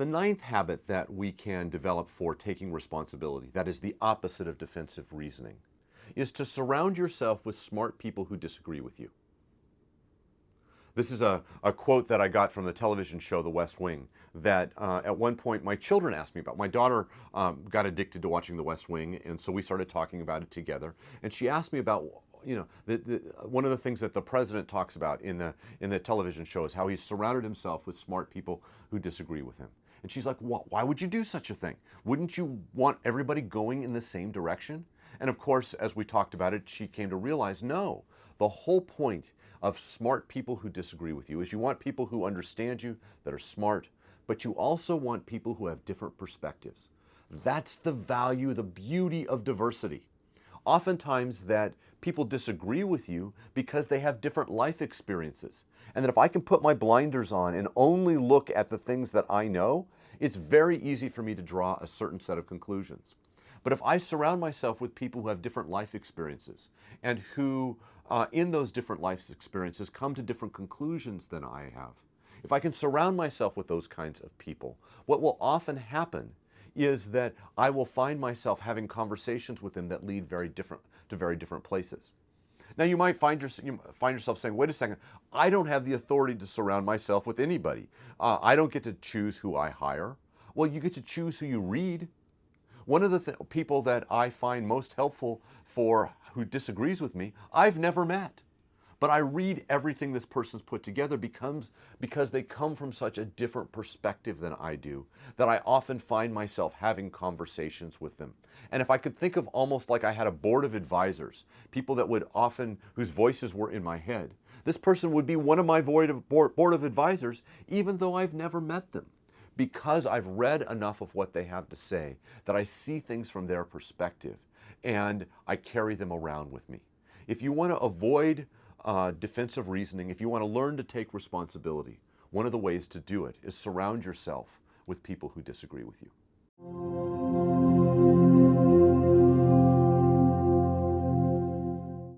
The ninth habit that we can develop for taking responsibility, that is the opposite of defensive reasoning, is to surround yourself with smart people who disagree with you. This is a quote that I got from the television show The West Wing that at one point my children asked me about. My daughter got addicted to watching The West Wing, and so we started talking about it together. And she asked me about, one of the things that the president talks about in the television show is how he's surrounded himself with smart people who disagree with him. And she's like, why would you do such a thing? Wouldn't you want everybody going in the same direction? And of course, as we talked about it, she came to realize, no, the whole point of smart people who disagree with you is you want people who understand you, that are smart, but you also want people who have different perspectives. That's the value, the beauty of diversity. Oftentimes that people disagree with you because they have different life experiences. And that if I can put my blinders on and only look at the things that I know, it's very easy for me to draw a certain set of conclusions. But if I surround myself with people who have different life experiences and who in those different life experiences come to different conclusions than I have, if I can surround myself with those kinds of people, what will often happen is that I will find myself having conversations with them that lead to very different places. Now you might find yourself saying, wait a second, I don't have the authority to surround myself with anybody. I don't get to choose who I hire. Well, you get to choose who you read. One of the people that I find most helpful who disagrees with me, I've never met. But I read everything this person's put together because they come from such a different perspective than I do, that I often find myself having conversations with them. And if I could think of almost like I had a board of advisors, people that whose voices were in my head, this person would be one of my board of advisors, even though I've never met them. Because I've read enough of what they have to say, that I see things from their perspective, and I carry them around with me. If you want to avoid defensive reasoning, if you want to learn to take responsibility, one of the ways to do it is surround yourself with people who disagree with you.